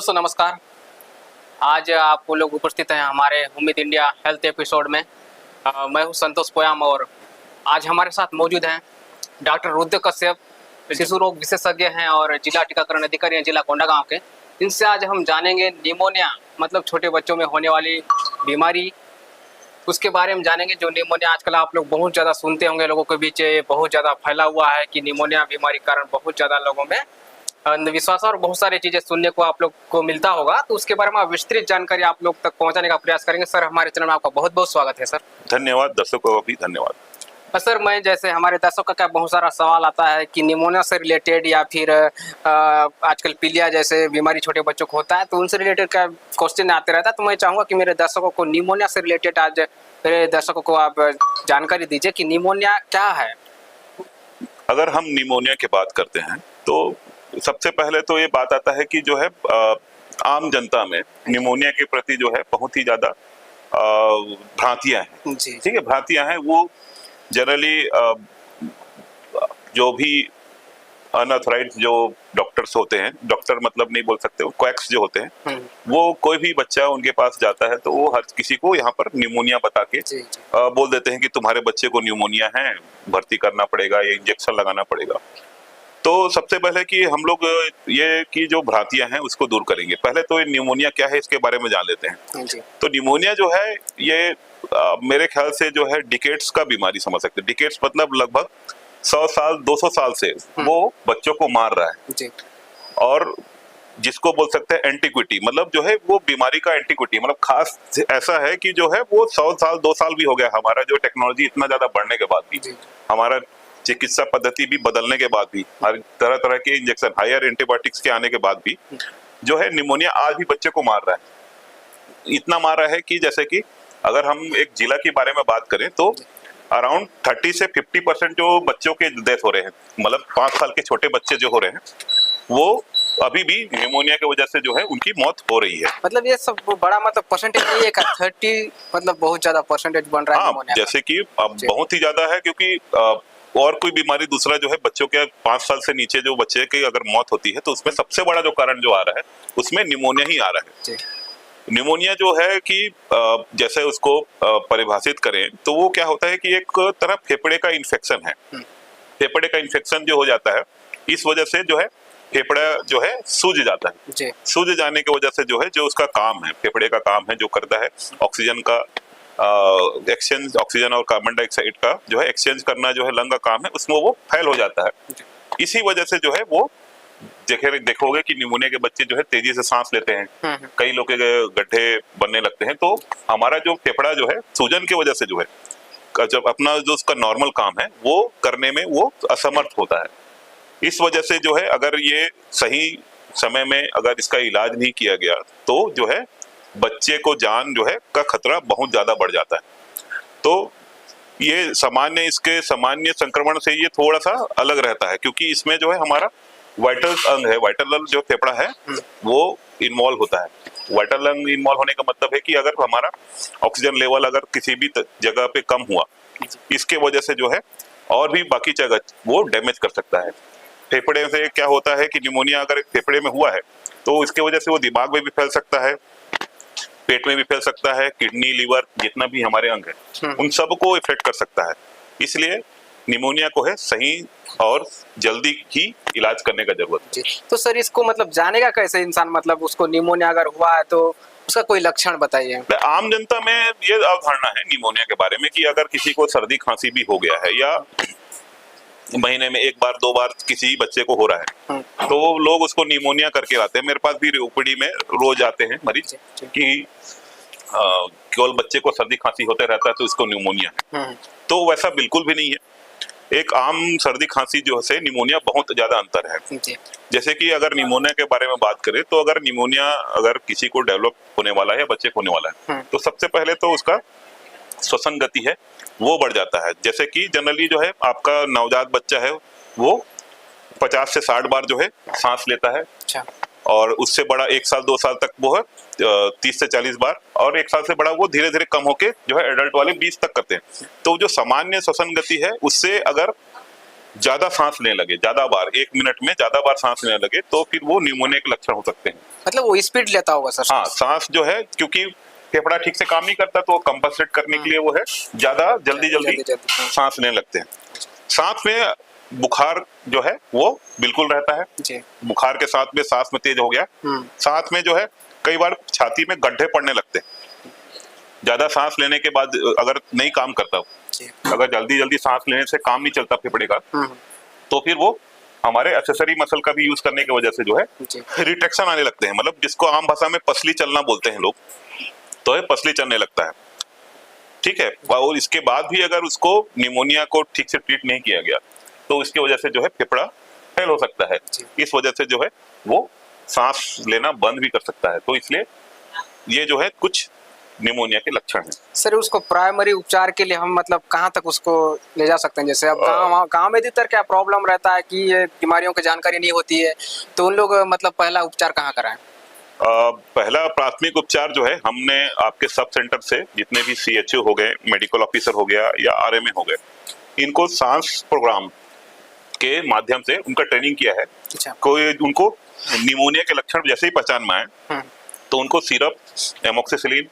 दोस्तों नमस्कार। आज आप लोग उपस्थित हैं हमारे उम्मीद इंडिया हेल्थ एपिसोड में। मैं हूं संतोष पोयाम और आज हमारे साथ मौजूद हैं डॉक्टर रुद्र कश्यप, शिशु रोग विशेषज्ञ हैं और जिला टीकाकरण अधिकारी हैं जिला कोंडागांव के। इनसे आज हम जानेंगे निमोनिया मतलब छोटे बच्चों में होने वाली बीमारी, उसके बारे में जानेंगे। जो निमोनिया आजकल आप लोग बहुत ज़्यादा सुनते होंगे, लोगों के बीच बहुत ज़्यादा फैला हुआ है कि निमोनिया बीमारी के कारण बहुत ज़्यादा लोगों में अंधविश्वास और बहुत सारी चीजें सुनने को आप लोग को मिलता होगा। तो उसके बारे में विस्तृत जानकारी आप लोग तक पहुंचाने का प्रयास करेंगे। सर, हमारे चैनल में आपका बहुत बहुत स्वागत है। सर धन्यवाद, दर्शकों को भी धन्यवाद। सर, मैं जैसे हमारे दर्शकों का बहुत सारा सवाल आता है कि निमोनिया से रिलेटेड या फिर आजकल पीलिया जैसे बीमारी छोटे बच्चों को होता है, तो उनसे रिलेटेड का क्वेश्चन आते रहता है। तो मैं चाहूँगा कि मेरे दर्शकों को निमोनिया से रिलेटेड आज मेरे दर्शकों को आप जानकारी दीजिए कि निमोनिया क्या है। अगर हम निमोनिया की बात करते हैं तो सबसे पहले तो ये बात आता है कि जो है आम जनता में निमोनिया के प्रति जो है बहुत ही ज्यादा भ्रांतियां हैं। ठीक है, भ्रांतियां हैं। वो जनरली जो भी अनऑथराइज्ड जो डॉक्टर्स होते हैं, डॉक्टर मतलब नहीं बोल सकते, क्वैक्स जो होते हैं, वो कोई भी बच्चा उनके पास जाता है तो वो हर किसी को यहाँ पर निमोनिया बता के बोल देते हैं कि तुम्हारे बच्चे को निमोनिया है, भर्ती करना पड़ेगा या इंजेक्शन लगाना पड़ेगा। तो सबसे पहले कि हम लोग ये की जो भ्रांतियां हैं उसको दूर करेंगे। पहले तो ये निमोनिया क्या है इसके बारे में जान लेते हैं। तो निमोनिया जो है ये मेरे ख्याल से जो है डिकेट्स का बीमारी समझ सकते हैं। डिकेट्स मतलब लगभग 100 साल 200 साल से वो बच्चों को मार रहा है। और जिसको बोल सकते हैं एंटीक्विटी, मतलब जो है वो बीमारी का एंटीक्विटी, मतलब खास ऐसा है कि जो है वो 100 साल 2 साल भी हो गया हमारा जो टेक्नोलॉजी इतना ज्यादा बढ़ने के बाद भी, हमारा चिकित्सा पद्धति भी बदलने के बाद भी, हर तरह तरह के इंजेक्शन, हायर एंटीबायोटिक्स के आने के बाद भी जो है निमोनिया आज भी बच्चे को मार रहा है। इतना मार रहा है कि जैसे कि अगर हम एक जिला के बारे में बात करें तो अराउंड 30 से 50% जो बच्चों के डेथ हो रहे हैं, मतलब 5 साल के छोटे बच्चे जो हो रहे हैं, वो अभी भी निमोनिया की वजह से जो है उनकी मौत हो रही है। मतलब ये सब बड़ा मतलब परसेंटेज नहीं है का 30 मतलब बहुत ज्यादा परसेंटेज बन रहा है निमोनिया। जैसे कि अब बहुत ही ज्यादा है, क्योंकि और कोई बीमारी दूसरा जो है बच्चों के 5 साल से नीचे जो बच्चे की अगर मौत होती है तो उसमें सबसे बड़ा जो कारण जो आ रहा है उसमें निमोनिया ही आ रहा है। निमोनिया जो है कि जैसे उसको परिभाषित करें तो वो क्या होता है कि एक तरह फेफड़े का इन्फेक्शन है। फेफड़े का इन्फेक्शन जो हो जाता है, इस वजह से जो है फेफड़ा जो है सूज जाता है। सूज जाने की वजह से जो है जो उसका काम है, फेफड़े का काम है जो करता है ऑक्सीजन का एक्सचेंज, ऑक्सीजन और कार्बन डाइऑक्साइड का जो है एक्सचेंज करना जो है लंग का काम है, उसमें वो फेल हो जाता है। इसी वजह से जो है वो देखोगे कि निमोनिया के बच्चे जो है तेजी से सांस लेते हैं, कई लोग के गड्ढे बनने लगते हैं। तो हमारा जो फेफड़ा जो है सूजन की वजह से जो है जब अपना जो उसका नॉर्मल काम है वो करने में वो असमर्थ होता है। इस वजह से जो है अगर ये सही समय में अगर इसका इलाज नहीं किया गया तो जो है बच्चे को जान जो है का खतरा बहुत ज्यादा बढ़ जाता है। तो ये सामान्य, इसके सामान्य संक्रमण से ये थोड़ा सा अलग रहता है, क्योंकि इसमें जो है हमारा वाइटल अंग है, वाइटल लंग जो फेफड़ा है वो इन्वॉल्व होता है। वाइटल लंग इन्वॉल्व होने का मतलब है कि अगर हमारा ऑक्सीजन लेवल अगर किसी भी जगह पे कम हुआ, इसके वजह से जो है और भी बाकी जगह वो डैमेज कर सकता है। फेफड़े से क्या होता है कि निमोनिया अगर फेफड़े में हुआ है तो इसके वजह से वो दिमाग में भी फैल सकता है, पेट में भी फैल सकता है, किडनी, लीवर, जितना भी हमारे अंग है उन सबको इफेक्ट कर सकता है। इसलिए निमोनिया को है सही और जल्दी ही इलाज करने का जरूरत है। तो सर इसको मतलब जानेगा कैसे इंसान, मतलब उसको निमोनिया अगर हुआ है तो उसका कोई लक्षण बताइए। आम जनता में ये अवधारणा है निमोनिया के बारे में कि अगर किसी को सर्दी खांसी भी हो गया है या महीने में 1 बार 2 बार किसी बच्चे को हो रहा है तो लोग उसको निमोनिया करके आते हैं। मेरे पास भी ओपीडी में रोज आते हैं मरीज कि केवल बच्चे को सर्दी खांसी होते रहता है तो इसको निमोनिया है। तो वैसा बिल्कुल भी नहीं है। एक आम सर्दी खांसी जो से निमोनिया बहुत ज्यादा अंतर है। जैसे कि अगर निमोनिया के बारे में बात करें तो अगर निमोनिया अगर किसी को डेवलप होने वाला है या बच्चे को होने वाला है तो सबसे पहले तो उसका श्वसन गति है वो बढ़ जाता है। जैसे कि जनरली जो है आपका नवजात बच्चा है वो 50 से 60 बार जो है सांस लेता है। और उससे बड़ा 1 साल 2 साल तक वो है 30 से 40 बार, और 1 साल से बड़ा वो धीरे धीरे कम होके जो है एडल्ट वाले 20 तक करते हैं। तो जो सामान्य श्वसन गति है उससे अगर ज्यादा सांस लेने लगे, ज्यादा बार 1 मिनट में ज्यादा बार सांस लेने लगे, तो फिर वो निमोनिया के लक्षण हो सकते हैं। मतलब वो स्पीड लेता होगा सर? हाँ, सांस जो है, क्योंकि फेफड़ा ठीक से काम नहीं करता, तो कंपनसेट करने के लिए वो है ज्यादा जल्दी सांस लेने लगते हैं। साथ में बुखार जो है वो बिल्कुल रहता है जी। बुखार के साथ में सांस में तेज हो गया, साथ में जो है कई बार छाती में गड्ढे पड़ने लगते हैं ज्यादा सांस लेने के बाद, अगर नहीं काम करता, अगर जल्दी जल्दी सांस लेने से काम नहीं चलता फेफड़े का, तो फिर वो हमारे एक्सेसरी मसल का भी यूज करने की वजह से जो है रिट्रैक्शन आने लगते हैं। मतलब जिसको आम भाषा में पसली चलना बोलते हैं लोग, तो ये पसली चलने लगता है। ठीक है, और इसके बाद भी अगर उसको निमोनिया को ठीक से ट्रीट नहीं किया गया, तो इसकी वजह से जो है फेफड़ा फेल हो सकता है। इस वजह से जो है वो सांस लेना बंद भी कर सकता है। तो इसलिए ये जो है कुछ निमोनिया के लक्षण हैं। सर उसको प्राइमरी उपचार के लिए हम मतलब कहाँ तक उसको ले जा सकते हैं? जैसे अब गाँव में अधिकतर क्या प्रॉब्लम रहता है कि ये बीमारियों की जानकारी नहीं होती है, तो उन लोग मतलब पहला उपचार कहाँ कराएं? पहला प्राथमिक उपचार जो है, हमने आपके सब सेंटर से जितने भी CHO हो गए, मेडिकल ऑफिसर हो गया या RMA हो गए, इनको सांस प्रोग्राम के माध्यम से उनका ट्रेनिंग किया है। अच्छा। कोई उनको निमोनिया के लक्षण जैसे ही पहचान में आए, तो उनको सिरप, एमोक्सिसिलिन,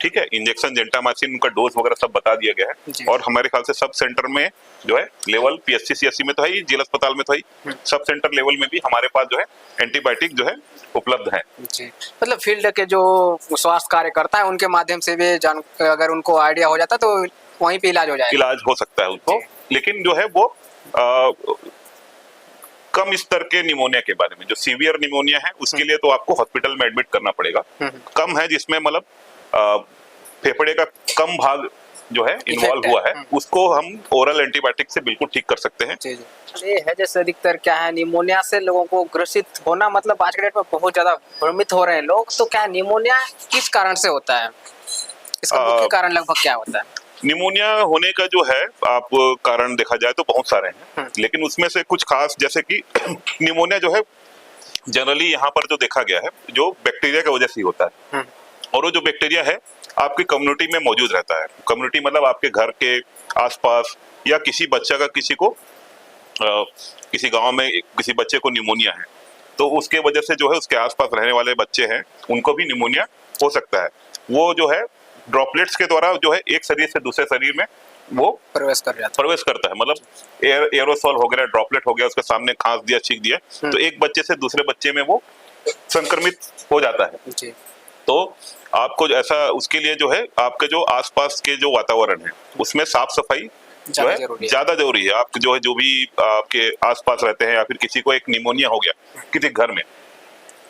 ठीक है, इंजेक्शन जेंटामाइसिन, उनका डोज वगैरह सब बता दिया गया है। और हमारे ख्याल से सब सेंटर में जो है लेवल PSC CSC में तो है ही, जिला अस्पताल में तो है ही, सब सेंटर लेवल में भी हमारे पास जो है एंटीबायोटिक जो है उपलब्ध है। जी। मतलब फील्ड के जो स्वास्थ्य कार्यकर्ता है उनके माध्यम से भी अगर उनको आइडिया हो जाता तो वहीं पे इलाज हो जाएगा। इलाज हो सकता है उनको, लेकिन जो है वो कम स्तर के निमोनिया के बारे में, जो सीवियर निमोनिया है उसके लिए तो आपको हॉस्पिटल में एडमिट करना पड़ेगा। कम है जिसमें मतलब फेफड़े का कम भाग जो है इन्वॉल्व हुआ है, उसको हम ओरल एंटीबायोटिक से बिल्कुल ठीक कर सकते हैं। जी जी। ये है जैसे अधिकतर क्या है, निमोनिया से लोगों को ग्रसित होना, मतलब आज के डेट में बहुत ज्यादा भ्रमित हो रहे हैं लोग। तो क्या निमोनिया किस कारण से होता है? इसका मुख्य कारण लगभग क्या होता है? निमोनिया होने का जो है आप कारण देखा जाए तो बहुत सारे हैं, लेकिन उसमें से कुछ खास, जैसे कि निमोनिया जो है जनरली यहाँ पर जो देखा गया है, जो बैक्टीरिया की वजह से ही होता है। और वो जो बैक्टीरिया है आपकी कम्युनिटी में मौजूद रहता है। कम्युनिटी मतलब आपके घर के आसपास, या किसी बच्चा का किसी गांव में किसी बच्चे को निमोनिया है, तो उसके वजह से जो है उसके आसपास रहने वाले बच्चे हैं उनको भी निमोनिया हो सकता है। वो जो है ड्रॉपलेट्स के द्वारा जो है एक शरीर से दूसरे शरीर में वो प्रवेश करता है। मतलब एरोसॉल हो गया, ड्रॉपलेट हो गया, उसके सामने खांस दिया, छींक दिया, तो एक बच्चे से दूसरे बच्चे में वो संक्रमित हो जाता है। जी। तो आपको ऐसा, उसके लिए जो है आपके जो आसपास के जो वातावरण है उसमें साफ सफाई जो है ज्यादा जरूरी है। आप जो है, जो भी आपके आसपास रहते हैं, या फिर किसी को एक निमोनिया हो गया किसी घर में,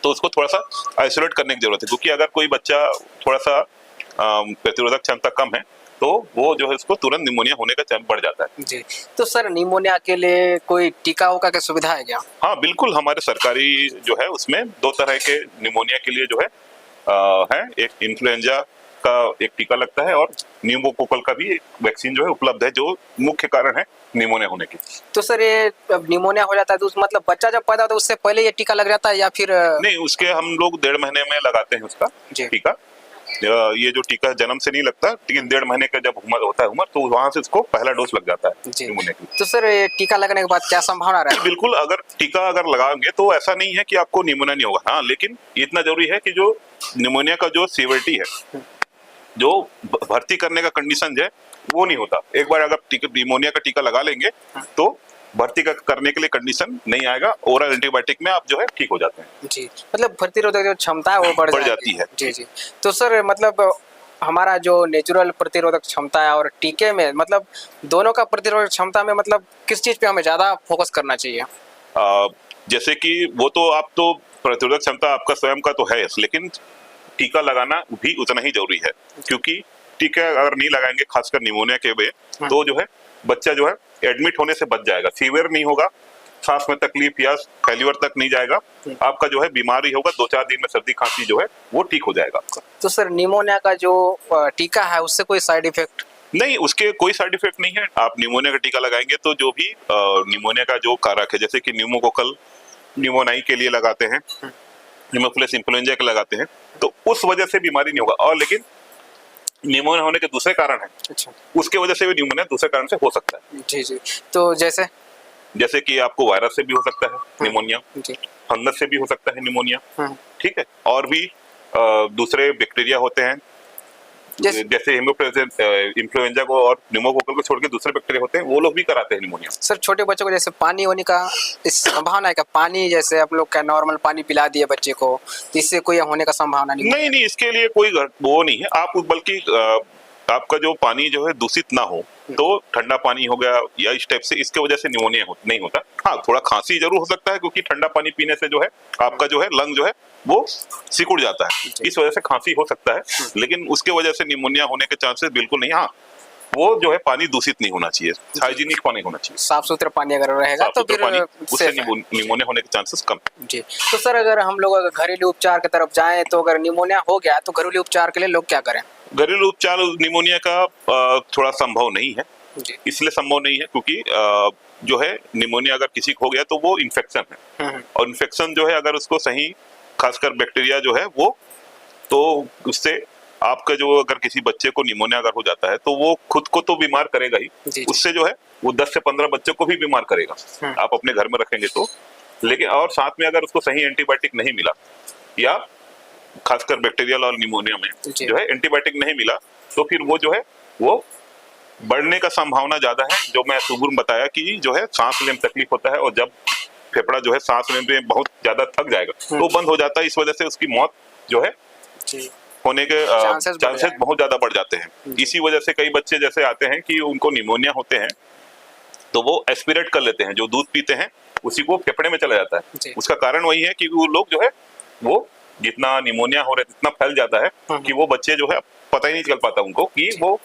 तो उसको थोड़ा सा आइसोलेट करने की जरूरत है। क्योंकि अगर कोई बच्चा थोड़ा सा प्रतिरोधक क्षमता कम है, तो वो जो है उसको तुरंत निमोनिया होने का चांस बढ़ जाता है। जी। तो सर निमोनिया के लिए कोई टीका का सुविधा है क्या? हाँ बिल्कुल, हमारे सरकारी जो है उसमें 2 तरह के निमोनिया के लिए जो है एक इन्फ्लुएंजा का एक टीका लगता है, और न्यूमोकोकल का भी एक वैक्सीन जो है उपलब्ध है, जो मुख्य कारण है निमोनिया होने की। तो सर ये निमोनिया हो जाता है तो उस मतलब बच्चा जब पैदा होता है उससे पहले ये टीका लग जाता है या फिर? नहीं, उसके हम लोग 1.5 महीने में लगाते हैं उसका टीका। ये जो टीका जन्म से नहीं लगता, लेकिन 1.5 महीने का जब उम्र होता है तो वहां से उसको पहला डोज लग जाता है निमोनिया की। तो सर ये टीका लगने के बाद क्या संभावना रहती है? बिल्कुल, अगर टीका लगाएंगे तो ऐसा नहीं है कि आपको निमोनिया नहीं होगा। हाँ, लेकिन इतना जरूरी है कि जो निमोनिया का जो सीवियरिटी है, जो भर्ती करने का कंडीशन है, वो नहीं होता। एक बार अगर निमोनिया का टीका लगा लेंगे तो भर्ती करने के लिए कंडीशन नहीं आएगा। ओरल एंटीबायोटिक में आप जो है ठीक हो जाते हैं। जी। मतलब प्रतिरोधक जो क्षमता है वो बढ़ जाती है। जी जी। तो सर मतलब हमारा जो नेचुरल प्रतिरोधक क्षमता है और टीके में, मतलब दोनों का प्रतिरोधक क्षमता में मतलब किस चीज पे हमें ज्यादा फोकस करना चाहिए? जैसे कि वो तो आप तो प्रतिरोधक क्षमता आपका स्वयं का तो है, लेकिन टीका लगाना भी उतना ही जरूरी है। क्योंकि टीका अगर नहीं लगाएंगे, खासकर निमोनिया के वे, तो जो है बच्चा जो है एडमिट होने से बच जाएगा। सीवियर नहीं होगा, सांस में तकलीफ या फेल्यूर तक नहीं जाएगा, आपका जो है बीमारी होगा 2-4 दिन में सर्दी खांसी जो है वो ठीक हो जाएगा आपका। तो सर निमोनिया का जो टीका है उससे कोई साइड इफेक्ट? नहीं, उसके कोई साइड इफेक्ट नहीं है। आप निमोनिया का टीका लगाएंगे तो जो भी निमोनिया का जो कारक है, जैसे कि न्यूमोकोकल निमोनाई के लिए लगाते हैं, न्यूमोफिलस इन्फ्लुएंजा के लगाते हैं, तो उस वजह से बीमारी नहीं होगा। और लेकिन निमोनिया होने के दूसरे कारण है, उसके वजह से भी निमोनिया दूसरे कारण से हो सकता है। जी जी। तो जैसे जैसे कि आपको वायरस से भी हो सकता है निमोनिया, जी। फंगस से भी हो सकता है निमोनिया, हम्म। ठीक है, और भी दूसरे बैक्टीरिया होते हैं जैसे इन्फ्लुएंजा को और निमोकोकल को छोड़ के दूसरे बैक्टीरिया होते हैं, वो लोग भी कराते हैं निमोनिया। सर छोटे बच्चों को जैसे पानी होने का इस संभावना है क्या? पानी जैसे आप लोग क्या नॉर्मल पानी पिला दिए बच्चे को, तो इससे कोई होने का संभावना नहीं? नहीं नहीं, इसके लिए कोई वो नहीं है। आप बल्कि आपका जो पानी जो है दूषित ना हो, तो ठंडा पानी हो गया या इस टाइप से, इसके वजह से निमोनिया नहीं होता। हाँ, थोड़ा खांसी जरूर हो सकता है, क्योंकि ठंडा पानी पीने से जो है आपका जो है लंग जो है वो सिकुड़ जाता है, इस वजह से खांसी हो सकता है, लेकिन उसके वजह से निमोनिया होने के चांसेस बिल्कुल नहीं। हाँ, वो जो है पानी दूषित नहीं होना चाहिए, हाइजीनिक पानी होना चाहिए, साफ सुथरा पानी अगर रहेगा तो फिर उससे निमोनिया होने के चांसेस कम। जी। तो सर अगर हम लोग अगर घरेलू उपचार की तरफ जाएं तो अगर निमोनिया हो गया तो घरेलू उपचार के लिए लोग क्या करें? घरेलू उपचार निमोनिया का थोड़ा संभव नहीं है जी। इसलिए संभव नहीं है क्योंकि जो है निमोनिया अगर किसी को हो गया तो वो इन्फेक्शन है, और इन्फेक्शन जो है अगर उसको सही, खासकर बैक्टीरिया जो है वो, तो उससे आपका जो अगर किसी बच्चे को निमोनिया अगर हो जाता है तो वो खुद को तो बीमार करेगा ही, उससे जो है वो 10 से 15 बच्चों को भी बीमार करेगा आप अपने घर में रखेंगे तो। लेकिन और साथ में अगर उसको सही एंटीबायोटिक नहीं मिला, या खासकर बैक्टीरियल और निमोनिया में जो है एंटीबायोटिक नहीं मिला, तो फिर वो जो है वो बढ़ने का संभावना ज्यादा है। जो मैं सुबह बताया कि जो है सांस लेने में तकलीफ होता है, और जब फेफड़ा जो है सांस लेने में बहुत ज्यादा थक जाएगा तो बंद हो जाता है, इस वजह से उसकी मौत जो है होने के चांसेस बहुत ज्यादा बढ़ जाते हैं। इसी वजह से कई बच्चे जैसे आते हैं कि उनको निमोनिया होते हैं तो वो एस्पिरेट कर लेते हैं, जो दूध पीते हैं उसी को फेफड़े में चला जाता है। उसका कारण वही है कि वो लोग जो है वो जितना निमोनिया हो रहा है इतना फैल जाता है कि वो बच्चे जो है पता ही नहीं चल पाता उनको कि वो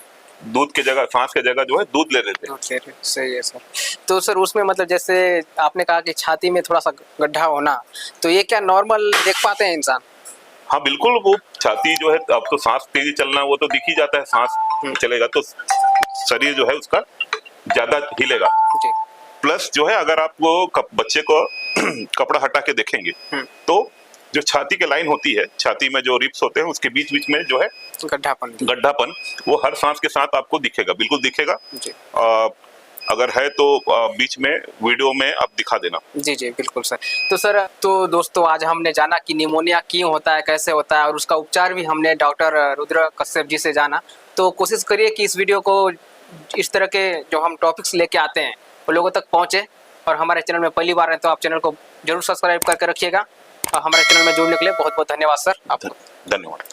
दूध के जगह, सांस के जगह जो है दूध ले लेते हैं। सही है सर। तो सर उसमें मतलब जैसे आपने कहा कि छाती में थोड़ा सा गड्ढा होना, तो ये क्या नॉर्मल देख पाते हैं इंसान? हाँ बिल्कुल, वो छाती जो है, अब तो सांस तेजी चलना वो तो दिख ही जाता है, सांस चलेगा तो शरीर जो है उसका ज्यादा हिलेगा। प्लस जो है अगर आप वो बच्चे को कपड़ा हटा के देखेंगे तो जो छाती के लाइन होती है, छाती में जो रिब्स होते हैं उसके बीच बीच में जो है गड्ढापन वो हर सांस के साथ आपको दिखेगा, बिल्कुल दिखेगा। अगर है तो बीच में वीडियो में आप दिखा देना। जी जी बिल्कुल सर। तो सर, तो दोस्तों आज हमने जाना कि निमोनिया क्यों होता है, कैसे होता है, और उसका उपचार भी हमने डॉक्टर रुद्र कश्यप जी से जाना। तो कोशिश करिए कि इस वीडियो को, इस तरह के जो हम टॉपिक्स लेके आते हैं वो लोगों तक पहुँचे, और हमारे चैनल में पहली बार है तो आप चैनल को जरूर सब्सक्राइब करके रखिएगा। और हमारे चैनल में जुड़ने के लिए बहुत बहुत धन्यवाद सर। आपको धन्यवाद।